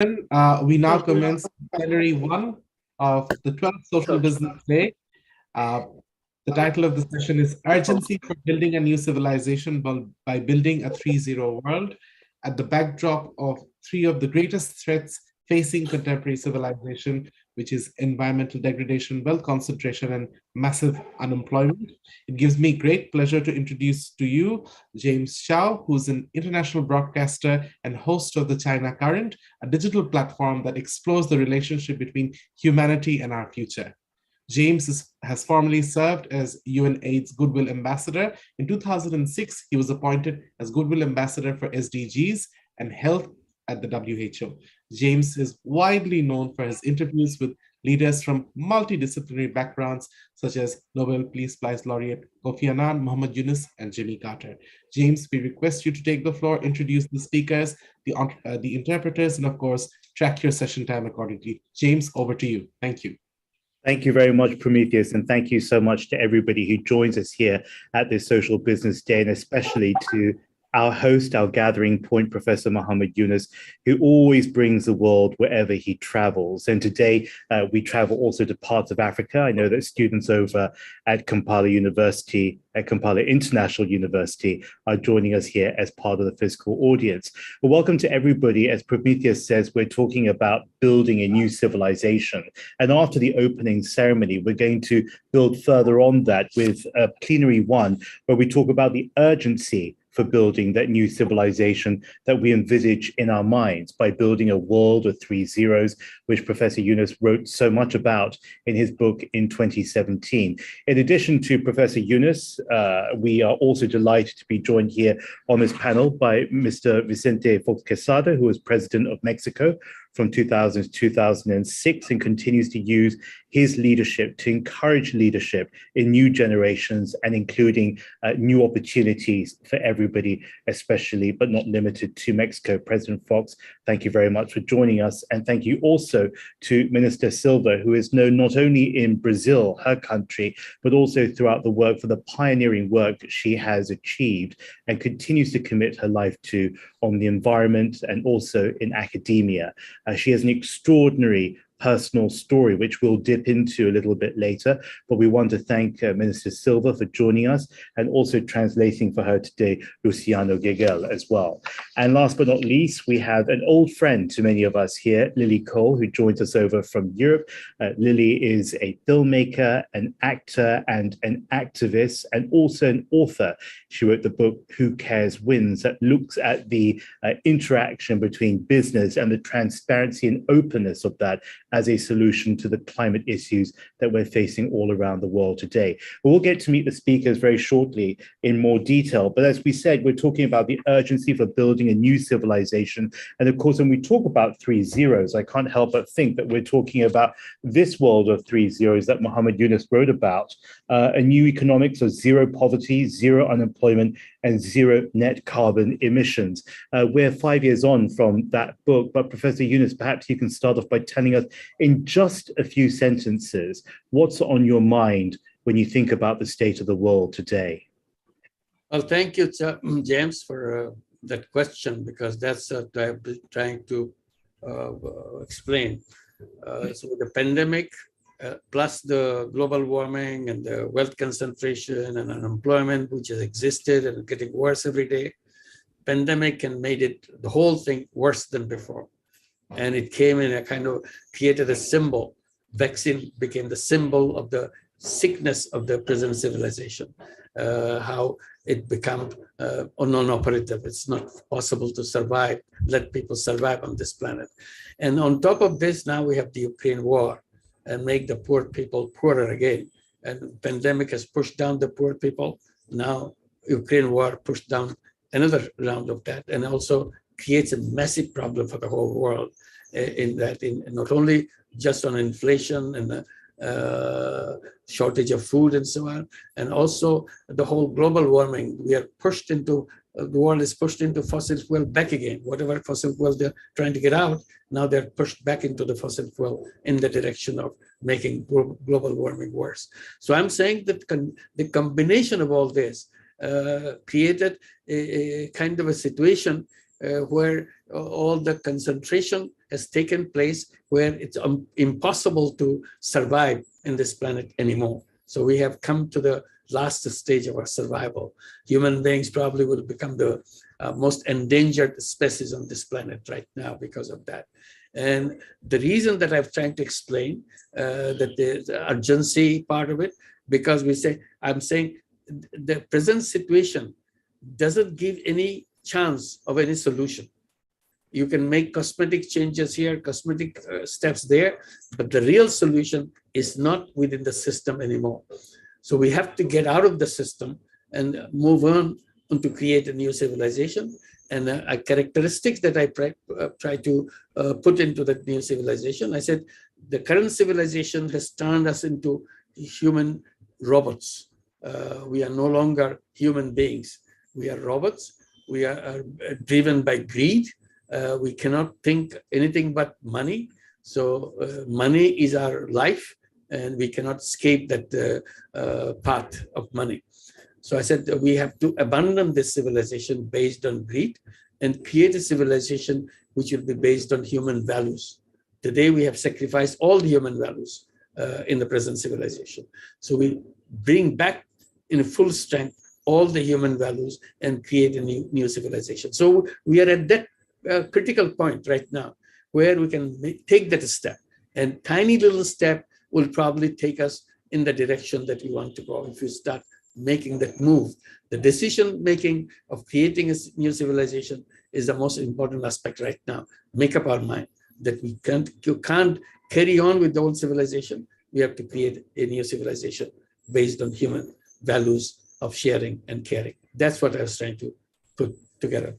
We now commence Plenary 1 of the 12th Social Business Day. Uh, the title of the session is Urgency for Building a New Civilization by Building a 3.0 World at the backdrop of three of the greatest threats facing contemporary civilization, which is environmental degradation, wealth concentration, and massive unemployment. It gives me great pleasure to introduce to you James Xiao, who's an international broadcaster and host of the China Current, a digital platform that explores the relationship between humanity and our future. James has formerly served as UNAIDS Goodwill Ambassador. In 2006, he was appointed as Goodwill Ambassador for SDGs and Health at the WHO. James is widely known for his interviews with leaders from multidisciplinary backgrounds, such as Nobel Peace Prize laureate Kofi Annan, Muhammad Yunus, and Jimmy Carter. James, we request you to take the floor, introduce the speakers, the interpreters, and of course, track your session time accordingly. James, over to you. Thank you. Thank you very much, Prometheus, and thank you so much to everybody who joins us here at this Social Business Day, and especially to our host, our gathering point, Professor Muhammad Yunus, who always brings the world wherever he travels. And today we travel also to parts of Africa. I know that students over at Kampala University, at Kampala International University, are joining us here as part of the physical audience. Well, welcome to everybody. As Prometheus says, we're talking about building a new civilization. And after the opening ceremony, we're going to build further on that with Plenary 1, where we talk about the urgency for building that new civilization that we envisage in our minds by building a world of 3 zeros, which Professor Yunus wrote so much about in his book in 2017. In addition to Professor Yunus, we are also delighted to be joined here on this panel by Mr. Vicente Fox Quesada, who was president of Mexico from 2000 to 2006 and continues to use his leadership to encourage leadership in new generations and including new opportunities for everybody, especially but not limited to Mexico. President Fox, thank you very much for joining us. And thank you also to Minister Silva, who is known not only in Brazil, her country, but also throughout the work for the pioneering work that she has achieved and continues to commit her life to on the environment and also in academia. She has an extraordinary personal story, which we'll dip into a little bit later. But we want to thank Minister Silva for joining us and also translating for her today, Luciano Gegel as well. And last but not least, we have an old friend to many of us here, Lily Cole, who joins us over from Europe. Lily is a filmmaker, an actor, and an activist, and also an author. She wrote the book, Who Cares Wins, that looks at the interaction between business and the transparency and openness of that as a solution to the climate issues that we're facing all around the world today. We'll get to meet the speakers very shortly in more detail, but as we said, we're talking about the urgency for building a new civilization. And of course, when we talk about 3 zeros, I can't help but think that we're talking about this world of 3 zeros that Muhammad Yunus wrote about, a new economics of zero poverty, zero unemployment, and zero net carbon emissions. We're 5 years on from that book, but Professor Yunus, perhaps you can start off by telling us in just a few sentences, what's on your mind when you think about the state of the world today? Well, thank you, James, for that question, because that's what I've been trying to explain. So the pandemic, plus the global warming and the wealth concentration and unemployment, which has existed and getting worse every day, pandemic and made it, the whole thing, worse than before. And it came in a kind of created a symbol. Vaccine became the symbol of the sickness of the present civilization, how it became non-operative. It's not possible to survive, let people survive on this planet. And on top of this, now we have the Ukraine war and make the poor people poorer again. And pandemic has pushed down the poor people. Now Ukraine war pushed down another round of that, and also creates a massive problem for the whole world in not only just on inflation and the shortage of food and so on, and also the whole global warming. We are pushed into, the world is pushed into fossil fuel back again. Whatever fossil fuel they're trying to get out, now they're pushed back into the fossil fuel in the direction of making global warming worse. So I'm saying that the combination of all this created a kind of a situation where all the concentration has taken place where it's impossible to survive in this planet anymore. So we have come to the last stage of our survival. Human beings probably will become the most endangered species on this planet right now because of that. And the reason that I'm trying to explain that there's urgency part of it, because I'm saying the present situation doesn't give any chance of any solution. You can make cosmetic changes here, cosmetic steps there, but the real solution is not within the system anymore. So we have to get out of the system and move on to create a new civilization. And a characteristics that I try to put into that new civilization, I said, the current civilization has turned us into human robots. We are no longer human beings. We are robots. We are driven by greed. We cannot think anything but money. So money is our life, and we cannot escape that path of money. So I said that we have to abandon this civilization based on greed and create a civilization which will be based on human values. Today we have sacrificed all the human values in the present civilization. So we bring back in full strength all the human values and create a new civilization. So we are at that critical point right now where we can take that step, and tiny little step will probably take us in the direction that we want to go. If you start making that move, the decision making of creating a new civilization is the most important aspect right now. Make up our mind that you can't carry on with the old civilization. We have to create a new civilization based on human values of sharing and caring. That's what I was trying to put together.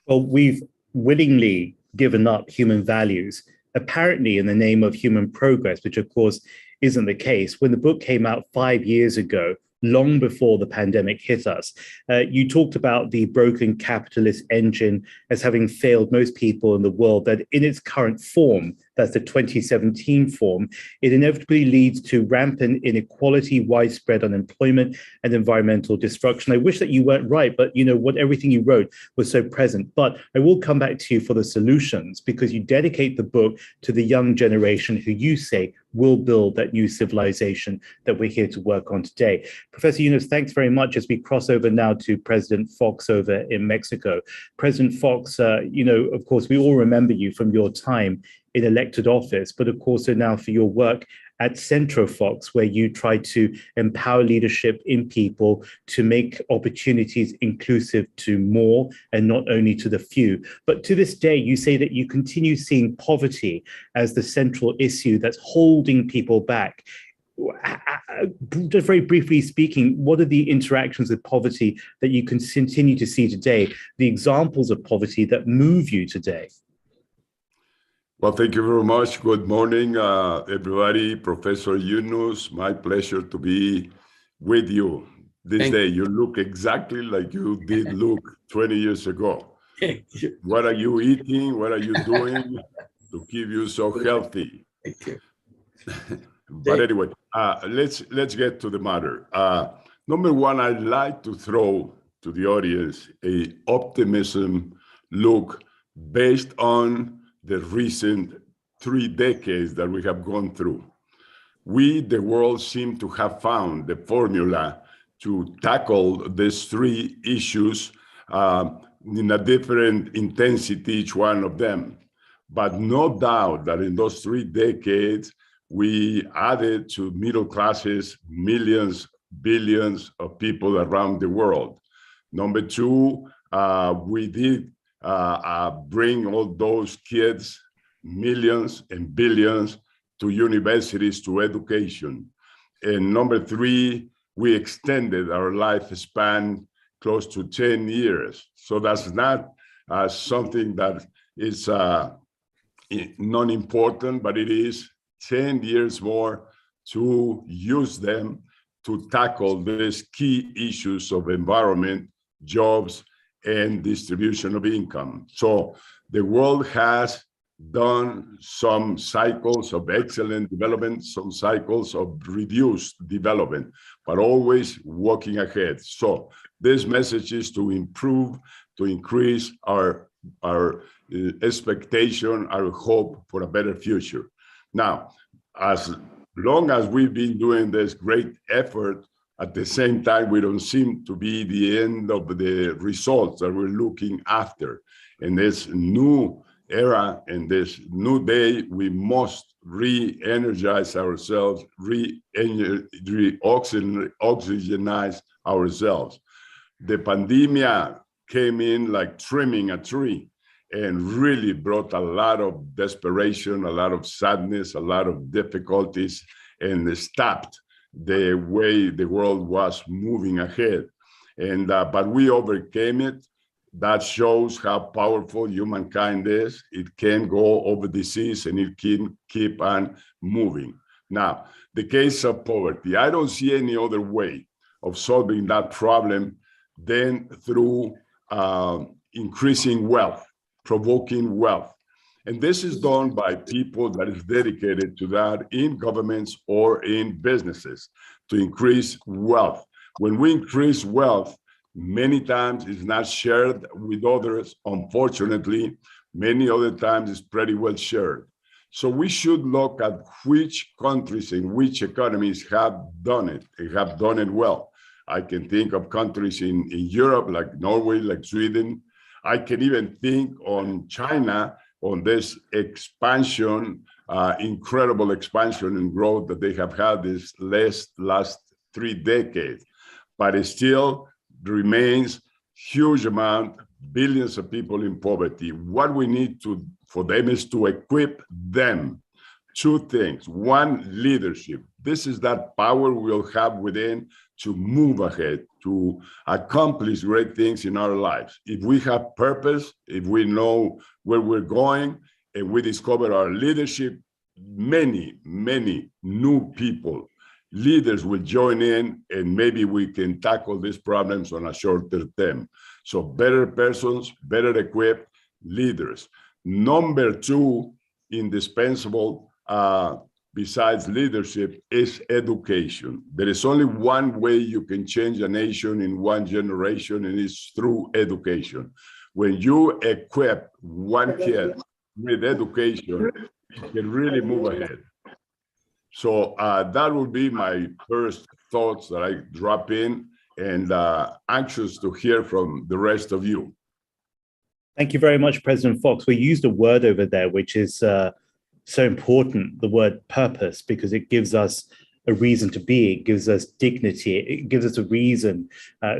Well, we've willingly given up human values, apparently in the name of human progress, which of course isn't the case. When the book came out 5 years ago, long before the pandemic hit us, you talked about the broken capitalist engine as having failed most people in the world, that in its current form, that's the 2017 form, it inevitably leads to rampant inequality, widespread unemployment, and environmental destruction. I wish that you weren't right, but everything you wrote was so present. But I will come back to you for the solutions, because you dedicate the book to the young generation who you say will build that new civilization that we're here to work on today. Professor Yunus, thanks very much. As we cross over now to President Fox over in Mexico. President Fox, of course, we all remember you from your time in elected office, but of course now for your work at CentroFox, where you try to empower leadership in people to make opportunities inclusive to more and not only to the few. But to this day, you say that you continue seeing poverty as the central issue that's holding people back. Just very briefly speaking, what are the interactions with poverty that you can continue to see today, the examples of poverty that move you today? Well, thank you very much. Good morning, everybody. Professor Yunus, my pleasure to be with you this day. You look exactly like you did look 20 years ago. What are you eating? What are you doing to keep you so healthy? Thank you. But anyway, let's get to the matter. Number one, I'd like to throw to the audience a optimism look based on the recent 3 decades that we have gone through. We, the world, seem to have found the formula to tackle these 3 issues in a different intensity, each one of them. But no doubt that in those 3 decades, we added to middle classes millions, billions of people around the world. Number 2, we did bring all those kids, millions and billions, to universities, to education. And number 3, we extended our lifespan close to 10 years. So that's not something that is non-important, but it is 10 years more to use them to tackle these key issues of environment, jobs, and distribution of income. So the world has done some cycles of excellent development, some cycles of reduced development, but always walking ahead. So this message is to improve, to increase our expectation, our hope for a better future. Now, as long as we've been doing this great effort, at the same time, we don't seem to be the end of the results that we're looking after. In this new era, in this new day, we must re-energize ourselves, re-oxygenize ourselves. The pandemia came in like trimming a tree and really brought a lot of desperation, a lot of sadness, a lot of difficulties, and stopped the way the world was moving ahead. But we overcame it. That shows how powerful humankind is. It can go over disease and it can keep on moving. Now, the case of poverty, I don't see any other way of solving that problem than through increasing wealth, provoking wealth. And this is done by people that is dedicated to that in governments or in businesses to increase wealth. When we increase wealth, many times it's not shared with others. Unfortunately, many other times it's pretty well shared. So we should look at which countries and which economies have done it and have done it well. I can think of countries in Europe like Norway, like Sweden. I can even think on China, on this expansion, incredible expansion and growth that they have had this last 3 decades. But it still remains huge amount, billions of people in poverty. What we need for them is to equip them. 2 things. 1, leadership. This is that power we'll have within to move ahead, to accomplish great things in our lives. If we have purpose, if we know where we're going, and we discover our leadership, many new people, leaders will join in, and maybe we can tackle these problems on a shorter term. So better persons, better equipped leaders. Number 2, indispensable, besides leadership, is education. There is only one way you can change a nation in 1 generation, and it's through education. When you equip one kid with education, it can really move ahead. So that would be my first thoughts that I drop in, and anxious to hear from the rest of you. Thank you very much, President Fox. We used a word over there, which is so important, the word purpose, because it gives us a reason to be, it gives us dignity, it gives us a reason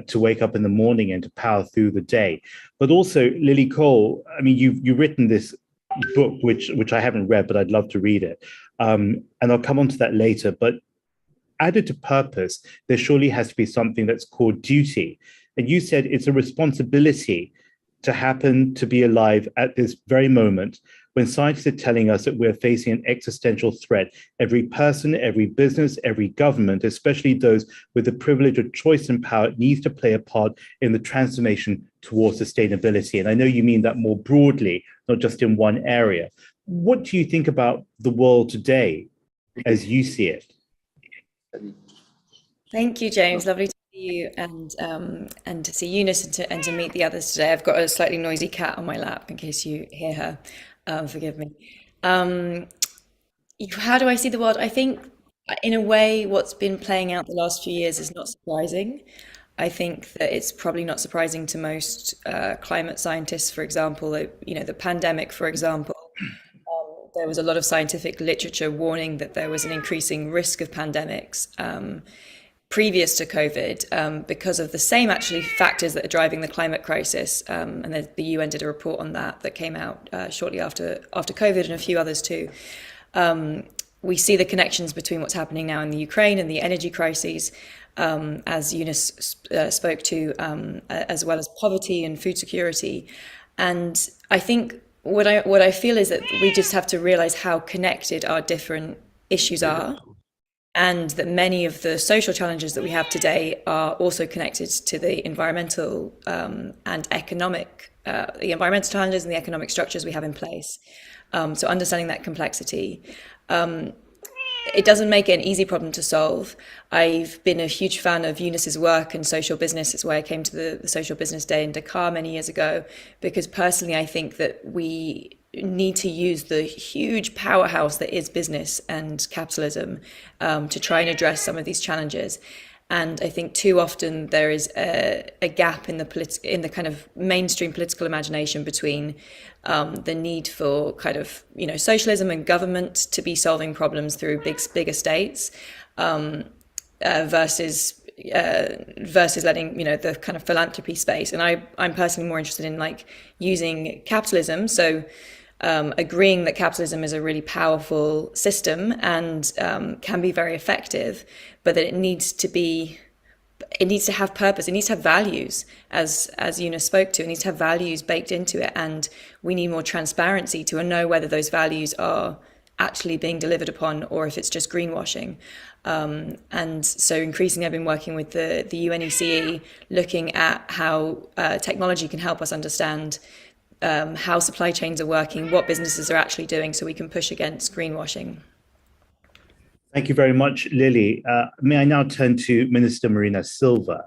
to wake up in the morning and to power through the day. But also, Lily Cole, I mean, you've written this book, which I haven't read, but I'd love to read it. And I'll come on to that later. But added to purpose, there surely has to be something that's called duty. And you said it's a responsibility to happen to be alive at this very moment when scientists are telling us that we're facing an existential threat. Every person, every business, every government, especially those with the privilege of choice and power, needs to play a part in the transformation towards sustainability. And I know you mean that more broadly, not just in one area. What do you think about the world today as you see it? Thank you, James. Lovely to see you and to see Yunus and to meet the others today. I've got a slightly noisy cat on my lap in case you hear her. Forgive me. How do I see the world? I think, in a way, what's been playing out the last few years is not surprising. I think that it's probably not surprising to most climate scientists, for example. The pandemic, for example. There was a lot of scientific literature warning that there was an increasing risk of pandemics previous to COVID because of the same actually factors that are driving the climate crisis. And the UN did a report on that came out shortly after COVID, and a few others too. We see the connections between what's happening now in the Ukraine and the energy crises, as Yunus spoke to, as well as poverty and food security. And I think what I feel is that we just have to realize how connected our different issues are, and that many of the social challenges that we have today are also connected to the environmental and economic, the environmental challenges and the economic structures we have in place. So understanding that complexity. it doesn't make it an easy problem to solve. I've been a huge fan of Yunus's work and social business. It's why I came to the Social Business Day in Dakar many years ago, because personally I think that we need to use the huge powerhouse that is business and capitalism to try and address some of these challenges. And I think too often there is a gap in the kind of mainstream political imagination between the need for kind of, you know, socialism and government to be solving problems through bigger states versus letting, you know, the kind of philanthropy space. And I'm personally more interested in like using capitalism. So agreeing that capitalism is a really powerful system and can be very effective, but that it needs to have purpose, it needs to have values, as Yunus spoke to, it needs to have values baked into it, and we need more transparency to know whether those values are actually being delivered upon or if it's just greenwashing. And so increasingly I've been working with the UNECE, looking at how technology can help us understand how supply chains are working, what businesses are actually doing, so we can push against greenwashing. Thank you very much, Lily. May I now turn to Minister Marina Silva,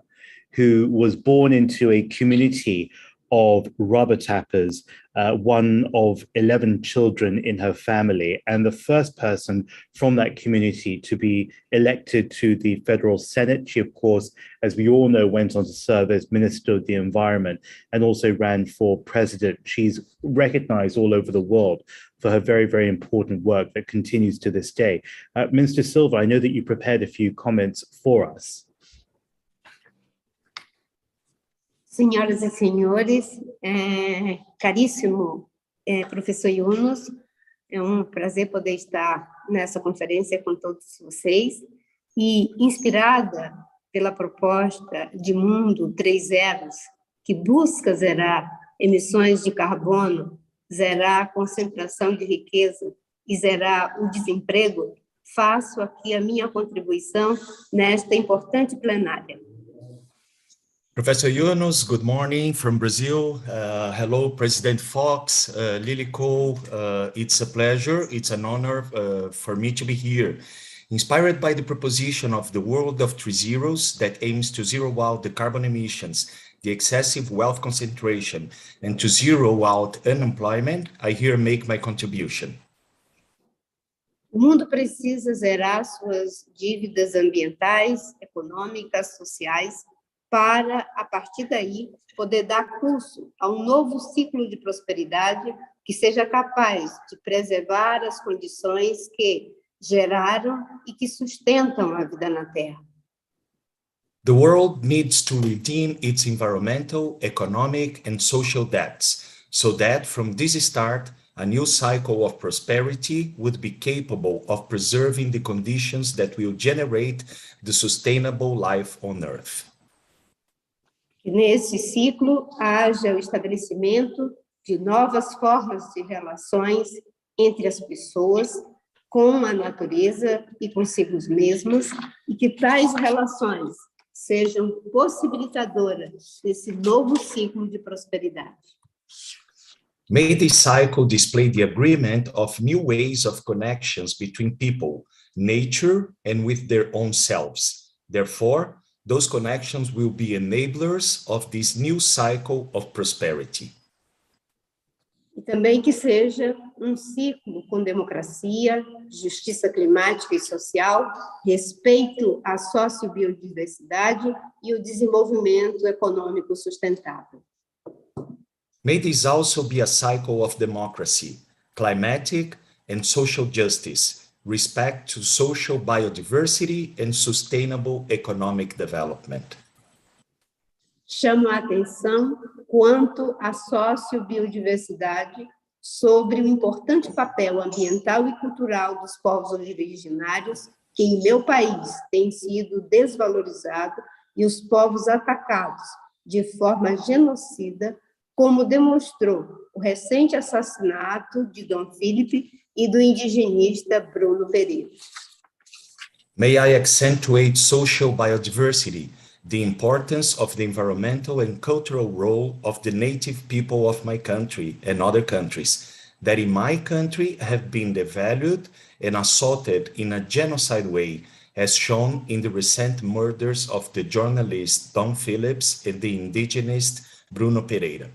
who was born into a community of rubber tappers, one of 11 children in her family, and the first person from that community to be elected to the Federal Senate. She, of course, as we all know, went on to serve as Minister of the Environment and also ran for president. She's recognized all over the world for her very, very important work that continues to this day. Minister Silva, I know that you prepared a few comments for us. Senhoras e senhores, caríssimo professor Yunus, é um prazer poder estar nessa conferência com todos vocês e inspirada pela proposta de mundo 3.0, que busca zerar emissões de carbono, zerar a concentração de riqueza e zerar o desemprego, faço aqui a minha contribuição nesta importante plenária. Professor Yunus, good morning from Brazil. Hello, President Fox, Lily Cole. It's a pleasure, it's an honor for me to be here. Inspired by the proposition of the world of 3 zeros that aims to zero out the carbon emissions, the excessive wealth concentration, and to zero out unemployment, I here make my contribution. O mundo precisa zerar suas dívidas ambientais, econômicas, sociais, para, a partir daí, poder dar curso a um novo ciclo de prosperidade que seja capaz de preservar as condições que geraram e que sustentam a vida na Terra. The world needs to redeem its environmental, economic, and social debts, so that from this start, a new cycle of prosperity would be capable of preserving the conditions that will generate the sustainable life on Earth. Que nesse ciclo haja o estabelecimento de novas formas de relações entre as pessoas, com a natureza e consigo mesmas, e que tais relações sejam possibilitadoras desse novo ciclo de prosperidade. May this cycle display the agreement of new ways of connections between people, nature, and with their own selves. Therefore, those connections will be enablers of this new cycle of prosperity. E também que seja um ciclo com democracia, justiça climática e social, respeito à sociobiodiversidade e o desenvolvimento econômico sustentável. May this also be a cycle of democracy, climatic and social justice, respect to social biodiversity and sustainable economic development. Chamo a atenção quanto à sociobiodiversidade sobre o importante papel ambiental e cultural dos povos originários que em meu país tem sido desvalorizado e os povos atacados de forma genocida, como demonstrou o recente assassinato de Dom Felipe e do indigenista Bruno Pereira. May I accentuate social biodiversity, the importance of the environmental and cultural role of the native people of my country and other countries, that in my country have been devalued and assaulted in a genocide way, as shown in the recent murders of the journalist Don Phillips and the indigenist Bruno Pereira.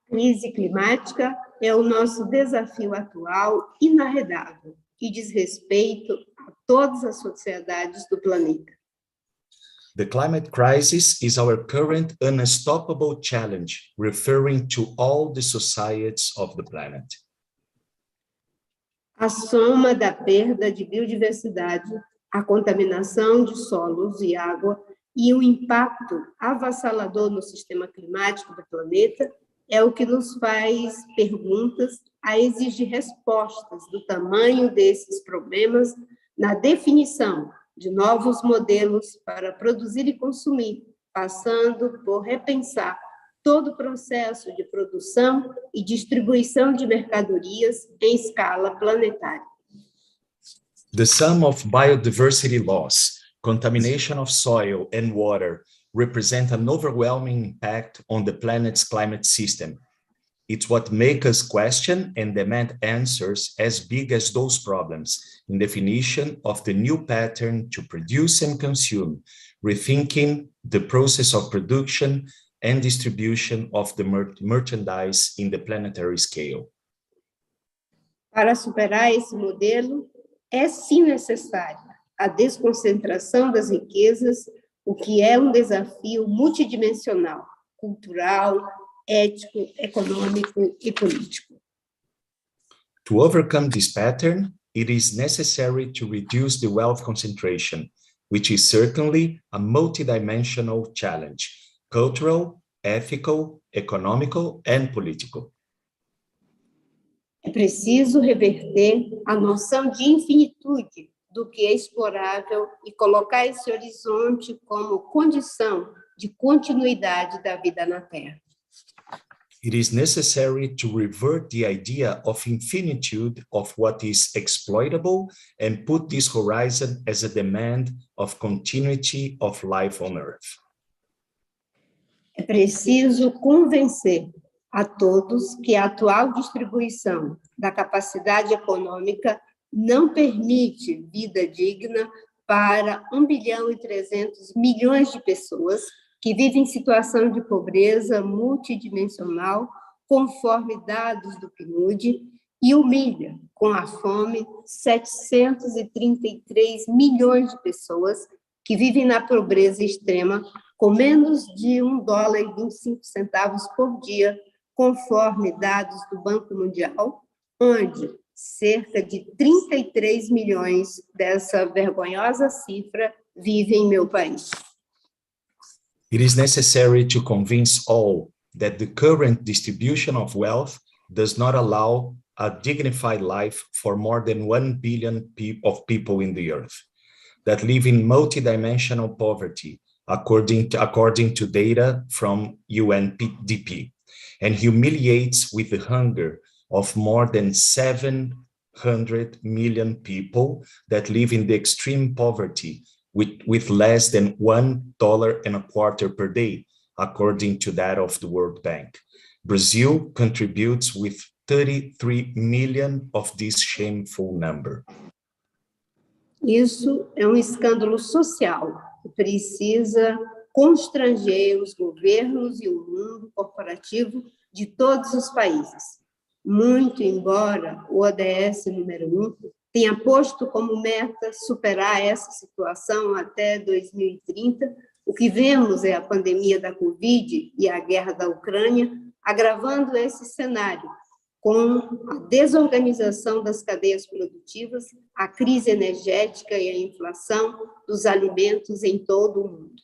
A crise climática é o nosso desafio atual inarredável e diz respeito a todas as sociedades do planeta. The climate crisis is our current unstoppable challenge, referring to all the societies of the planet. A soma da perda de biodiversidade, a contaminação de solos e água e o impacto avassalador no sistema climático do planeta é o que nos faz perguntas a exigir respostas do tamanho desses problemas na definição de novos modelos para produzir e consumir, passando por repensar todo o processo de produção e distribuição de mercadorias em escala planetária. The sum of biodiversity loss, contamination of soil and water represent an overwhelming impact on the planet's climate system. It's what makes us question and demand answers as big as those problems in definition of the new pattern to produce and consume, rethinking the process of production and distribution of the merchandise in the planetary scale. Para superar esse modelo, é sim necessária a desconcentração das riquezas, o que é um desafio multidimensional, cultural, ético, econômico e político. To overcome this pattern, it is necessary to reduce the wealth concentration, which is certainly a multidimensional challenge, cultural, ethical, economical, and political. É preciso reverter a noção de infinitude do que é explorável e colocar esse horizonte como condição de continuidade da vida na Terra. It is necessary to revert the idea of infinitude of what is exploitable and put this horizon as a demand of continuity of life on Earth. É preciso convencer a todos que a atual distribuição da capacidade econômica não permite vida digna para 1,3 bilhão de pessoas que vivem em situação de pobreza multidimensional, conforme dados do PNUD, e humilha, com a fome, 733 milhões de pessoas que vivem na pobreza extrema, com menos de $1,25 por dia, conforme dados do Banco Mundial, onde cerca de 33 milhões dessa vergonhosa cifra vivem em meu país. It is necessary to convince all that the current distribution of wealth does not allow a dignified life for more than 1 billion of people in the earth that live in multidimensional poverty, according to data from UNDP, and humiliates with the hunger of more than 700 million people that live in the extreme poverty with less than $1.25 per day, according to that of the World Bank. Brazil contributes with 33 million of this shameful number. Isso é um escândalo social que precisa constranger os governos e o mundo corporativo de todos os países. Muito embora o ODS número 1 tenha posto como meta superar essa situação até 2030, o que vemos é a pandemia da Covid e a guerra da Ucrânia, agravando esse cenário, com a desorganização das cadeias produtivas, a crise energética e a inflação dos alimentos em todo o mundo.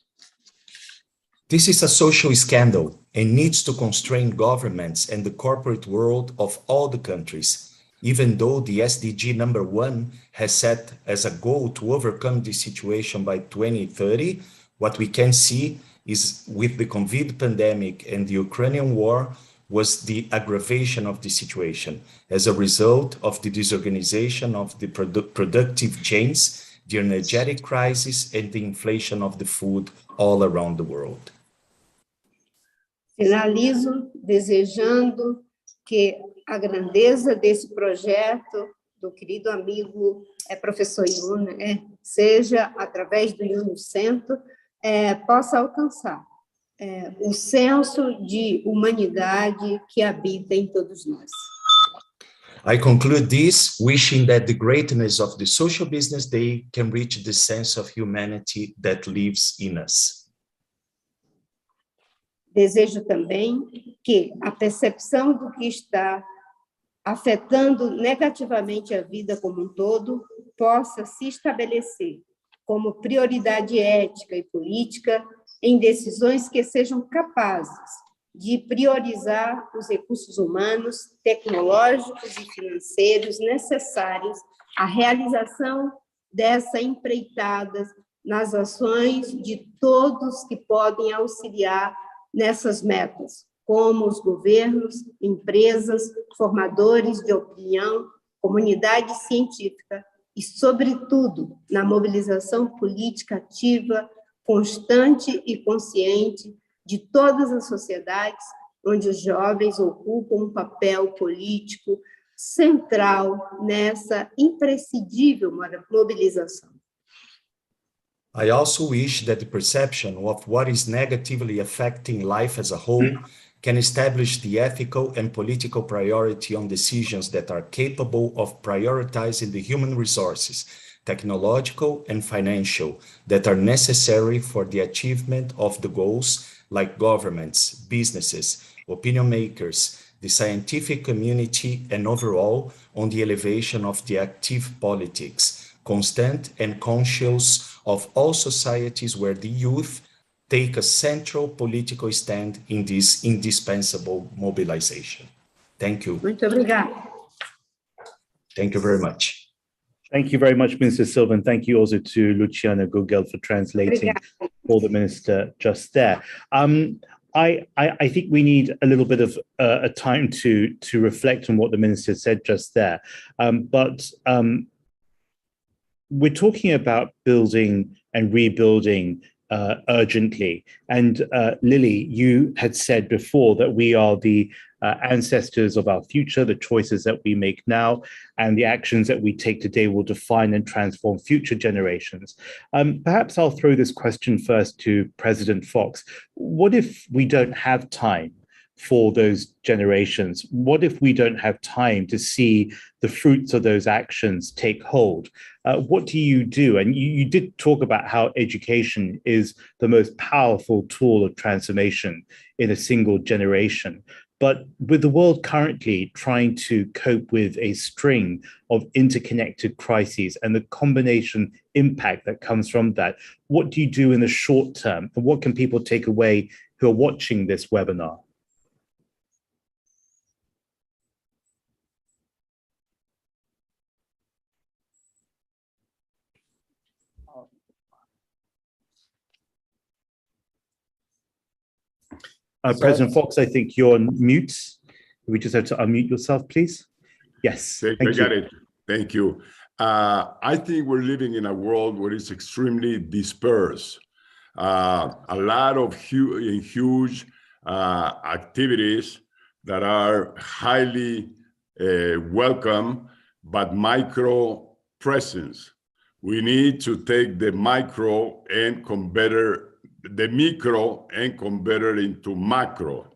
This is a social scandal and needs to constrain governments and the corporate world of all the countries. Even though the SDG number 1 has set as a goal to overcome this situation by 2030, what we can see is with the COVID pandemic and the Ukrainian war was the aggravation of the situation as a result of the disorganization of the productive chains, the energetic crisis, and the inflation of the food all around the world. Finalizo desejando que a grandeza desse projeto do querido amigo professor Yunus, seja através do Yunus Centro, possa alcançar o senso de humanidade que habita em todos nós. I conclude this wishing that the greatness of the Social Business Day can reach the sense of humanity that lives in us. Desejo também que a percepção do que está afetando negativamente a vida como um todo possa se estabelecer como prioridade ética e política em decisões que sejam capazes de priorizar os recursos humanos, tecnológicos e financeiros necessários à realização dessa empreitada nas ações de todos que podem auxiliar nessas metas, como os governos, empresas, formadores de opinião, comunidade científica e, sobretudo, na mobilização política ativa, constante e consciente de todas as sociedades onde os jovens ocupam um papel político central nessa imprescindível mobilização. I also wish that the perception of what is negatively affecting life as a whole can establish the ethical and political priority on decisions that are capable of prioritizing the human resources, technological and financial, that are necessary for the achievement of the goals like governments, businesses, opinion makers, the scientific community, and overall on the elevation of the active politics, constant and conscious of all societies where the youth take a central political stand in this indispensable mobilization. Thank you. Muito obrigada. Thank you very much. Thank you very much, Minister Silva, and thank you also to Luciana Gugel for translating for the Minister just there. I think we need a little bit of a time to reflect on what the Minister said just there. But we're talking about building and rebuilding urgently. And Lily, you had said before that we are the ancestors of our future. The choices that we make now and the actions that we take today will define and transform future generations. Perhaps I'll throw this question first to President Fox. What if we don't have time for those generations? What if we don't have time to see the fruits of those actions take hold? What do you do? And you did talk about how education is the most powerful tool of transformation in a single generation. But with the world currently trying to cope with a string of interconnected crises and the combination impact that comes from that, what do you do in the short term? And what can people take away who are watching this webinar? President Fox, I think you're on mute. We just have to unmute yourself, please. Yes. Thank you. Thank you. I think we're living in a world where it's extremely dispersed. A lot of huge activities that are highly welcome, but micro presence. We need to take the micro and convert the micro and convert it into macro.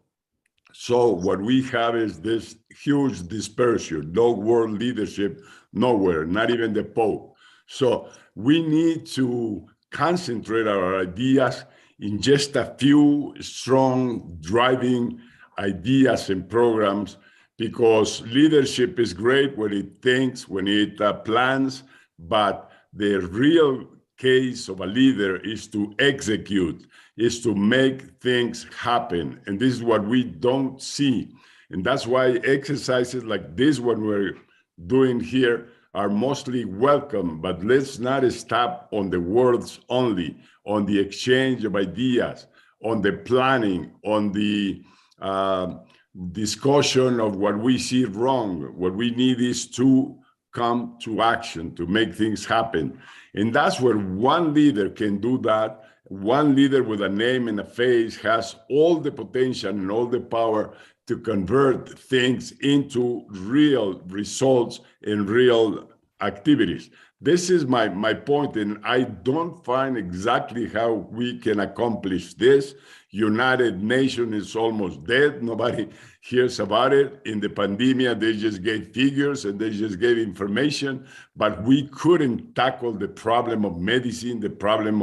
So what we have is this huge dispersion, no world leadership, nowhere, not even the Pope. So we need to concentrate our ideas in just a few strong driving ideas and programs, because leadership is great when it thinks, when it plans, but the real case of a leader is to execute, is to make things happen. And this is what we don't see. And that's why exercises like this one we're doing here are mostly welcome, but let's not stop on the words only, on the exchange of ideas, on the planning, on the discussion of what we see wrong. What we need is to come to action, to make things happen. And that's where one leader can do that. One leader with a name and a face has all the potential and all the power to convert things into real results and real activities. This is my point, and I don't find exactly how we can accomplish this. United Nations is almost dead. Nobody hears about it. In the pandemic, they just gave figures and they just gave information, but we couldn't tackle the problem of medicine, the problem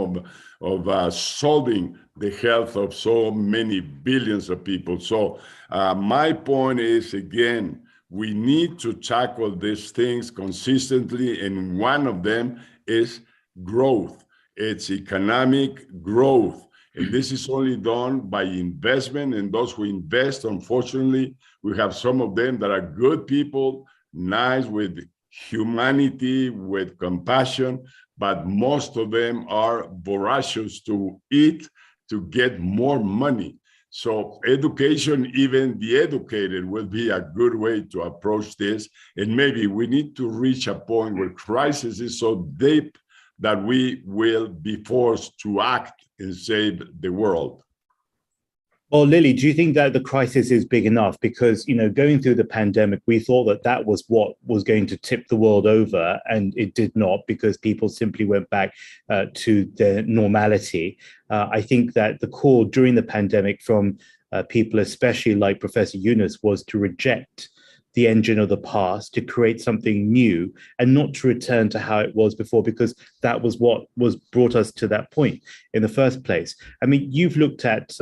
of solving the health of so many billions of people. So my point is, again, we need to tackle these things consistently, and one of them is growth. It's economic growth. And this is only done by investment, and those who invest, unfortunately, we have some of them that are good people, nice with humanity, with compassion, but most of them are voracious to eat, to get more money. So education, even the educated, will be a good way to approach this. And maybe we need to reach a point where crisis is so deep that we will be forced to act and save the world. Well, Lily, do you think that the crisis is big enough? Because, going through the pandemic, we thought that was what was going to tip the world over, and it did not, because people simply went back to their normality. I think that the call during the pandemic from people, especially like Professor Yunus, was to reject the engine of the past, to create something new and not to return to how it was before, because that was what was brought us to that point in the first place. I mean, you've looked at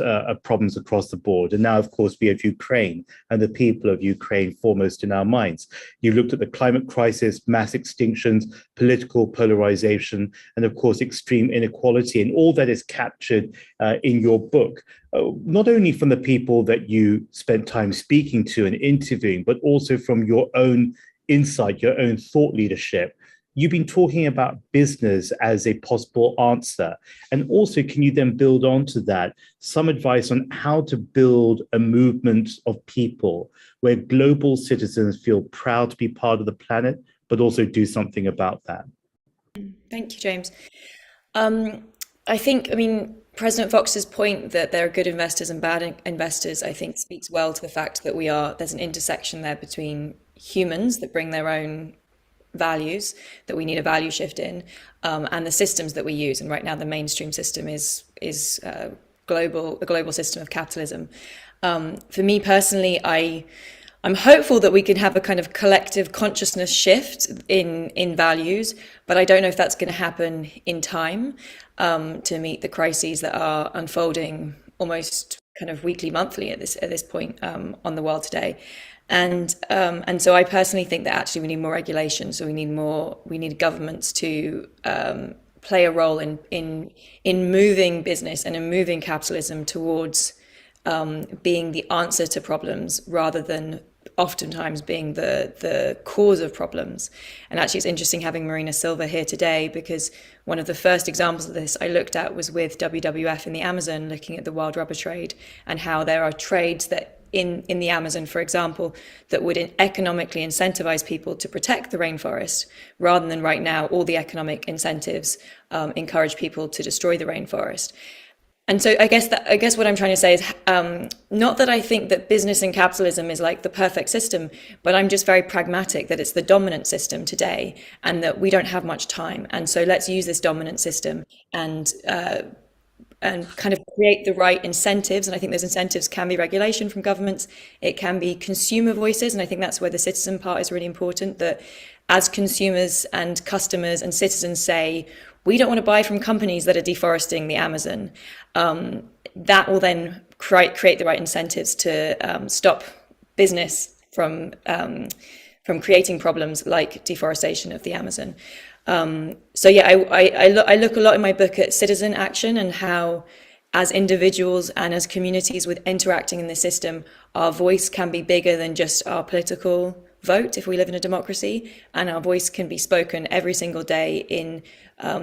problems across the board, and now, of course, we have Ukraine and the people of Ukraine foremost in our minds. You looked at the climate crisis, mass extinctions, political polarization, and of course, extreme inequality, and all that is captured in your book. Not only from the people that you spent time speaking to and interviewing, but also from your own insight, your own thought leadership. You've been talking about business as a possible answer. And also, can you then build onto that some advice on how to build a movement of people where global citizens feel proud to be part of the planet, but also do something about that? Thank you, James. President Fox's point that there are good investors and bad investors, I think, speaks well to the fact that there's an intersection there between humans that bring their own values that we need a value shift in, and the systems that we use. And right now, the mainstream system is a global system of capitalism. For me personally, I'm hopeful that we can have a kind of collective consciousness shift in values, but I don't know if that's going to happen in time to meet the crises that are unfolding almost kind of weekly, monthly at this point on the world today. And so I personally think that actually we need more regulation. So we need governments to play a role in moving business and in moving capitalism towards being the answer to problems rather than oftentimes being the cause of problems. And actually it's interesting having Marina Silva here today, because one of the first examples of this I looked at was with WWF in the Amazon, looking at the wild rubber trade and how there are trades that in the Amazon, for example, that would economically incentivize people to protect the rainforest, rather than right now all the economic incentives encourage people to destroy the rainforest. And so I guess what I'm trying to say is not that I think that business and capitalism is like the perfect system, but I'm just very pragmatic that it's the dominant system today and that we don't have much time. And so let's use this dominant system and kind of create the right incentives. And I think those incentives can be regulation from governments. It can be consumer voices. And I think that's where the citizen part is really important, that as consumers and customers and citizens say, we don't want to buy from companies that are deforesting the Amazon, that will then create the right incentives to stop business from creating problems like deforestation of the Amazon. So yeah, I look a lot in my book at citizen action and how, as individuals and as communities with interacting in the system, our voice can be bigger than just our political vote if we live in a democracy, and our voice can be spoken every single day in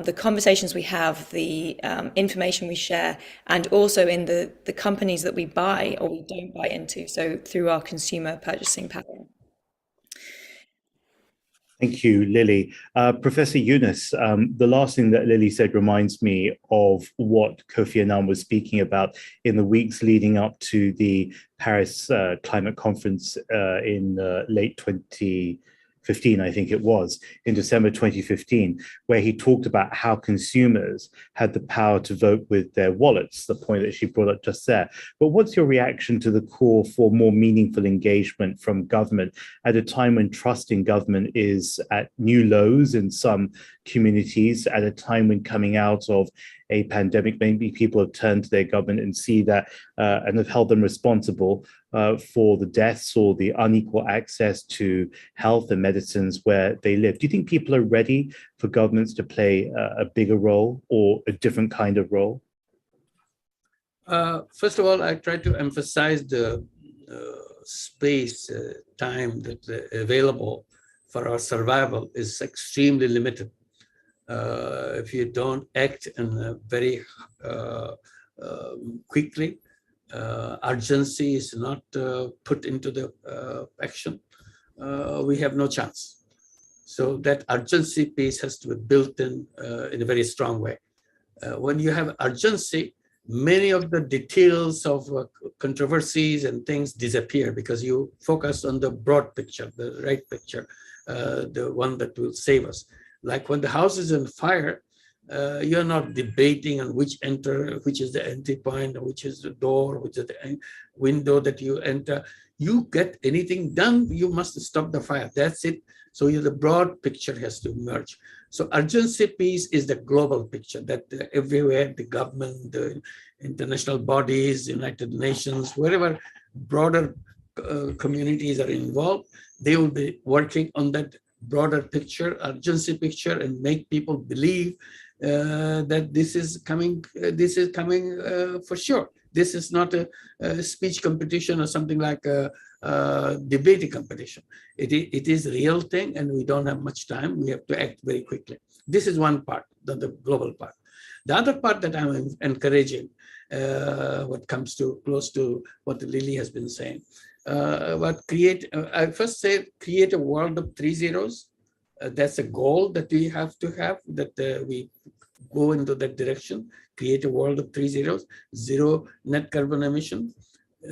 the conversations we have, the information we share, and also in the companies that we buy or we don't buy into, so through our consumer purchasing pattern. Thank you, Lily. Professor Yunus, the last thing that Lily said reminds me of what Kofi Annan was speaking about in the weeks leading up to the Paris Climate Conference in late 2015, I think it was, in December 2015, where he talked about how consumers had the power to vote with their wallets, the point that she brought up just there. But what's your reaction to the call for more meaningful engagement from government at a time when trust in government is at new lows in some communities, at a time when coming out of a pandemic, maybe people have turned to their government and see that and have held them responsible for the deaths or the unequal access to health and medicines where they live. Do you think people are ready for governments to play a bigger role or a different kind of role? First of all, I try to emphasize the space, time that available for our survival is extremely limited. If you don't act in very quickly, urgency is not put into the action, we have no chance. So that urgency piece has to be built in a very strong way. When you have urgency, many of the details of controversies and things disappear because you focus on the broad picture, the right picture, the one that will save us. Like when the house is on fire, you're not debating on which is the entry point, which is the door, which is the window that you enter. You get anything done, you must stop the fire. That's it. So the broad picture has to emerge. So urgency piece is the global picture that everywhere, the government, the international bodies, United Nations, wherever broader communities are involved, they will be working on that broader picture, urgency picture, and make people believe that this is coming for sure. This is not a speech competition or something like a debate competition. It is a real thing, and we don't have much time. We have to act very quickly. This is one part, the global part. The other part that I'm encouraging, what comes to close to what Lily has been saying, I first say create a world of 3 zeros. That's a goal that we have to have, that we go into that direction, create a world of 3 zeros, 0 net carbon emission,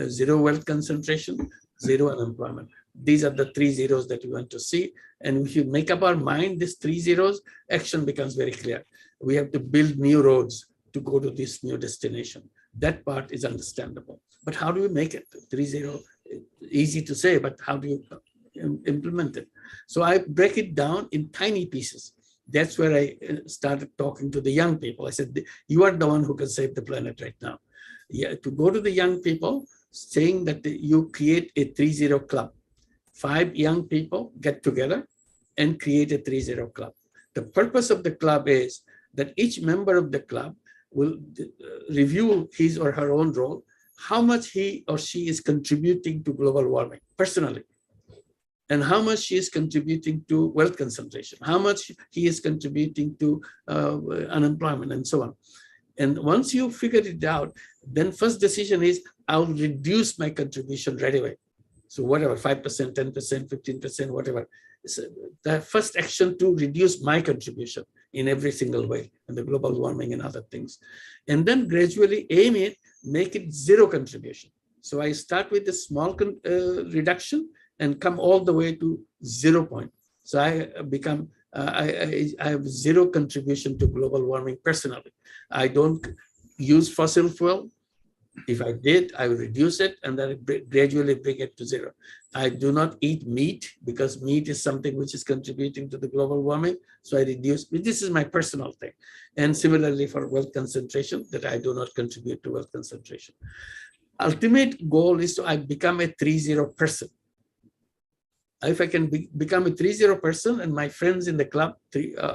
0 wealth concentration, 0 unemployment. These are the 3 zeros that we want to see. And if you make up our mind, these 3 zeros, action becomes very clear. We have to build new roads to go to this new destination. That part is understandable. But how do we make it? 3 zero, easy to say, but how do you implement it? So I break it down in tiny pieces. That's where I started talking to the young people. I said, you are the one who can save the planet right now. Yeah, to go to the young people, saying that you create a 3-0 club. 5 young people get together and create a 3-0 club. The purpose of the club is that each member of the club will review his or her own role, how much he or she is contributing to global warming personally, and how much she is contributing to wealth concentration, how much he is contributing to unemployment, and so on. And once you figure it out, then first decision is, I'll reduce my contribution right away. So whatever, 5%, 10%, 15%, whatever. So the first action to reduce my contribution in every single way, and the global warming and other things. And then gradually aim it, make it 0 contribution. So I start with a small reduction and come all the way to 0 point. So I become, I have 0 contribution to global warming personally. I don't use fossil fuel. If I did, I will reduce it and then gradually bring it to 0. I do not eat meat because meat is something which is contributing to the global warming. So I reduce, this is my personal thing. And similarly for wealth concentration, that I do not contribute to wealth concentration. Ultimate goal is to I become a 3-0 person. If I can become a 3-0 person and my friends in the club,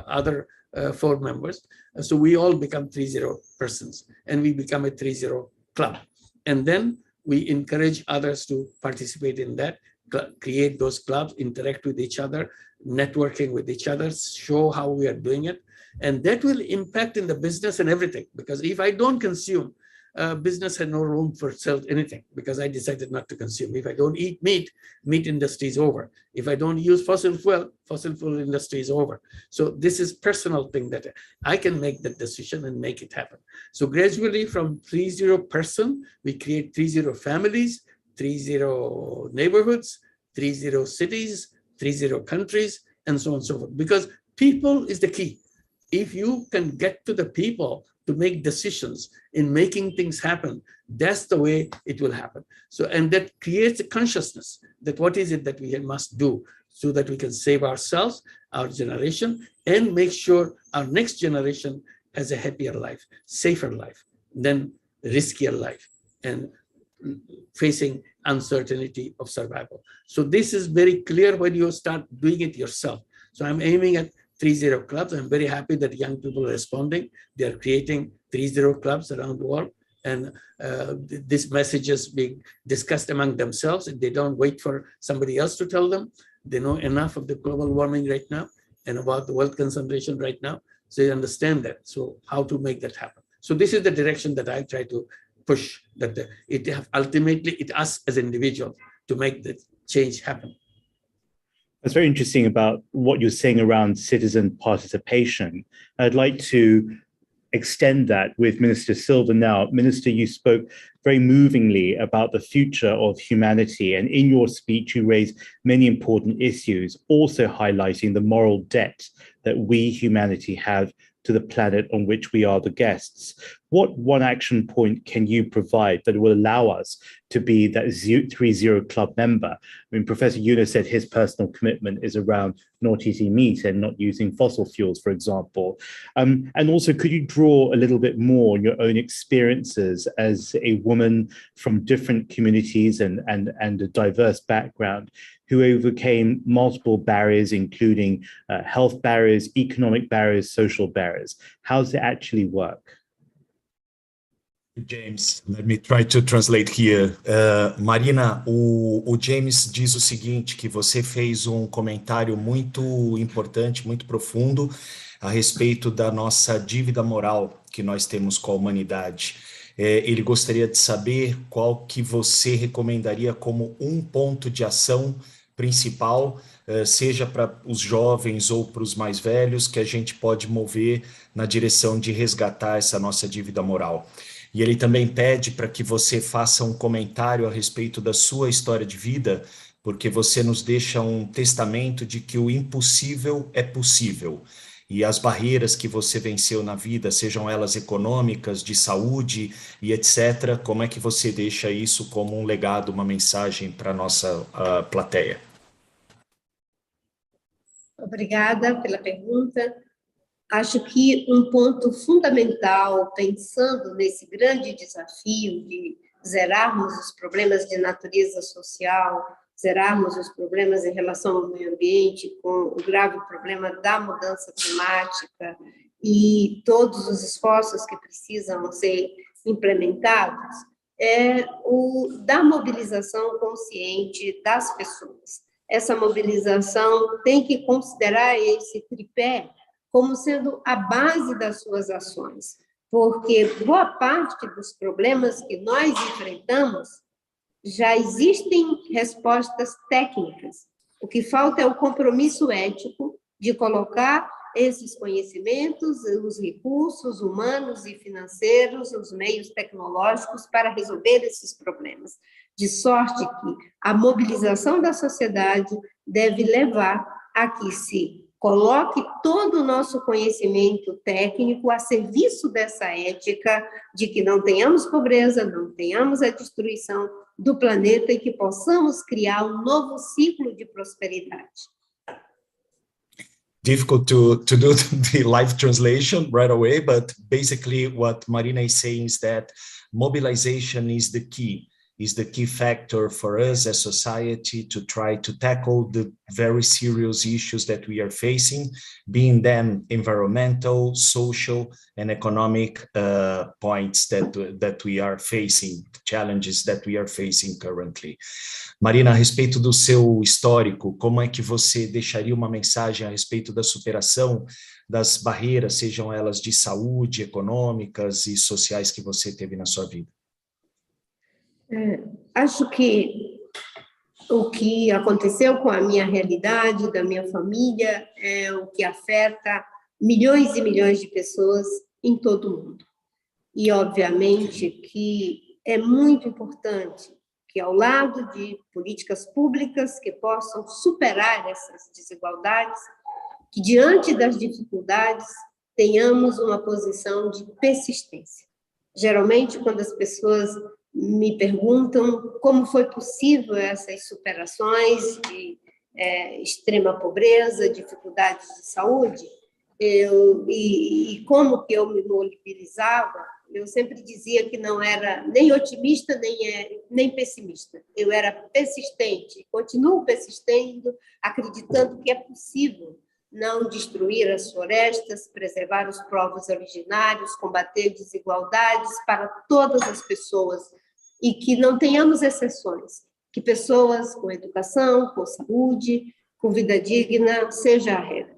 other 4 members, so we all become 3-0 persons and we become a 3-0 club. And then we encourage others to participate in that, create those clubs, interact with each other, networking with each other, show how we are doing it. And that will impact in the business and everything. Because if I don't consume, business had no room for sell anything because I decided not to consume. If I don't eat meat, meat industry is over. If I don't use fossil fuel industry is over. So this is personal thing that I can make that decision and make it happen. So gradually from 30 person, we create 30 families, 30 neighborhoods, 30 cities, 30 countries, and so on and so forth. Because people is the key. If you can get to the people to make decisions in making things happen, that's the way it will happen. So, and that creates a consciousness that what is it that we must do so that we can save ourselves, our generation, and make sure our next generation has a happier life, safer life, than riskier life, and facing uncertainty of survival. So this is very clear when you start doing it yourself. So I'm aiming at 30 clubs. I'm very happy that young people are responding. They're creating 30 clubs around the world. And this message is being discussed among themselves. And they don't wait for somebody else to tell them. They know enough of the global warming right now and about the wealth concentration right now. So they understand that. So how to make that happen. So this is the direction that I try to push, that ultimately it us as individuals to make the change happen. That's very interesting about what you're saying around citizen participation. I'd like to extend that with Minister Silva now. Minister, you spoke very movingly about the future of humanity, and in your speech you raised many important issues, also highlighting the moral debt that we, humanity, have to the planet on which we are the guests. What one action point can you provide that will allow us to be that 30 club member? I mean, Professor Yunus said his personal commitment is around not eating meat and not using fossil fuels, for example. And also, could you draw a little bit more on your own experiences as a woman from different communities and a diverse background who overcame multiple barriers, including health barriers, economic barriers, social barriers? How does it actually work? James, let me try to translate here. Marina, o James diz o seguinte, que você fez comentário muito importante, muito profundo a respeito da nossa dívida moral que nós temos com a humanidade. Ele gostaria de saber qual que você recomendaria como ponto de ação principal, seja para os jovens ou para os mais velhos, que a gente pode mover na direção de resgatar essa nossa dívida moral. E ele também pede para que você faça comentário a respeito da sua história de vida, porque você nos deixa testamento de que o impossível é possível. E as barreiras que você venceu na vida, sejam elas econômicas, de saúde e etc., como é que você deixa isso como legado, uma mensagem para a nossa plateia? Obrigada pela pergunta. Acho que ponto fundamental, pensando nesse grande desafio de zerarmos os problemas de natureza social, zerarmos os problemas em relação ao meio ambiente, com o grave problema da mudança climática e todos os esforços que precisam ser implementados, é da mobilização consciente das pessoas. Essa mobilização tem que considerar esse tripé como sendo a base das suas ações, porque boa parte dos problemas que nós enfrentamos já existem respostas técnicas. O que falta é o compromisso ético de colocar esses conhecimentos, os recursos humanos e financeiros, os meios tecnológicos para resolver esses problemas. De sorte que a mobilização da sociedade deve levar a que se coloque todo o nosso conhecimento técnico a serviço dessa ética de que não tenhamos pobreza, não tenhamos a destruição do planeta e que possamos criar novo ciclo de prosperidade. Difficult to do the live translation right away, but basically what Marina is saying is that mobilization is the key. is the key factor for us as society to try to tackle the very serious issues that we are facing, being them environmental, social, and economic points that we are facing, challenges that we are facing currently. Marina, a respeito do seu histórico, como é que você deixaria uma mensagem a respeito da superação das barreiras, sejam elas de saúde, econômicas e sociais que você teve na sua vida? Acho que o que aconteceu com a minha realidade, da minha família, é o que afeta milhões e milhões de pessoas em todo o mundo. E, obviamente, que é muito importante que, ao lado de políticas públicas que possam superar essas desigualdades, que, diante das dificuldades, tenhamos uma posição de persistência. Geralmente, quando as pessoas me perguntam como foi possível essas superações de extrema pobreza, dificuldades de saúde, e como que eu me mobilizava, eu sempre dizia que não era nem otimista, nem pessimista. Eu era persistente, continuo persistindo, acreditando que é possível não destruir as florestas, preservar os povos originários, combater desigualdades para todas as pessoas e que não tenhamos exceções, que pessoas com educação, com saúde, com vida digna, seja a regra.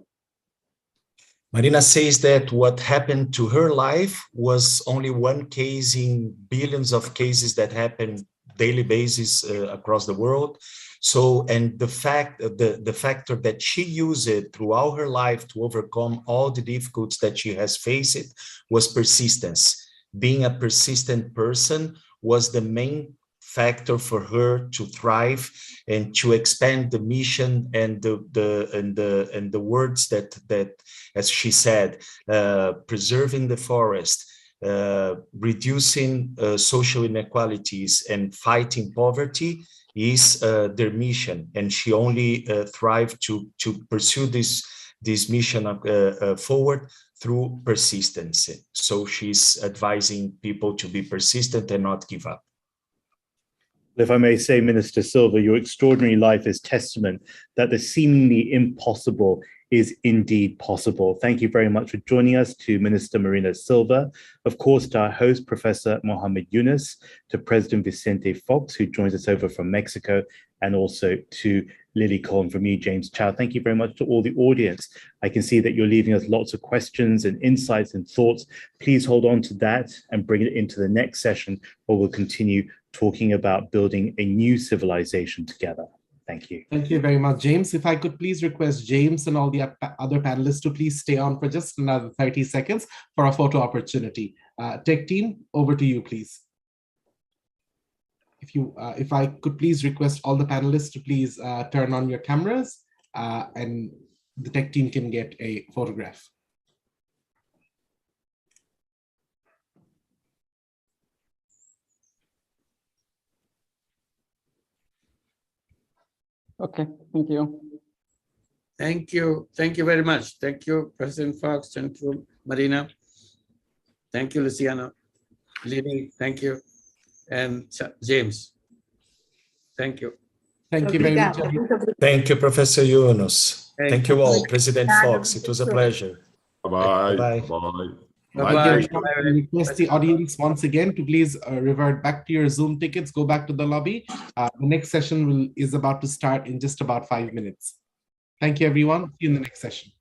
Marina says that what happened to her life was only one case in billions of cases that happen daily basis across the world. So, and the factor that she used it throughout her life to overcome all the difficulties that she has faced was persistence. Being a persistent person was the main factor for her to thrive and to expand the mission and the words that as she said, preserving the forest, reducing social inequalities and fighting poverty is their mission, and she only thrived to pursue this mission forward through persistence. So she's advising people to be persistent and not give up. If I may say, Minister Silva, your extraordinary life is testament that the seemingly impossible is indeed possible. Thank you very much for joining us, to Minister Marina Silva, of course, to our host, Professor Mohammed Yunus, to President Vicente Fox, who joins us over from Mexico, and also to Lily Collin, from me, James Xiao. Thank you very much to all the audience. I can see that you're leaving us lots of questions and insights and thoughts. Please hold on to that and bring it into the next session, where we'll continue talking about building a new civilization together. Thank you. Thank you very much, James. If I could please request James and all the other panelists to please stay on for just another 30 seconds for a photo opportunity. Tech team, over to you, please. If I could please request all the panelists to please turn on your cameras, and the tech team can get a photograph. Okay, thank you. Thank you. Thank you very much. Thank you, President Fox. Thank you, Marina. Thank you, Luciano. Lily, thank you. And James. Thank you. Thank you very much. Thank you, Professor Yunus. Thank you all. President Fox, it was a pleasure. Bye-bye. Bye. Bye. Bye-bye. I request the audience once again to please revert back to your Zoom tickets, go back to the lobby. The next session is about to start in just about 5 minutes. Thank you, everyone. See you in the next session.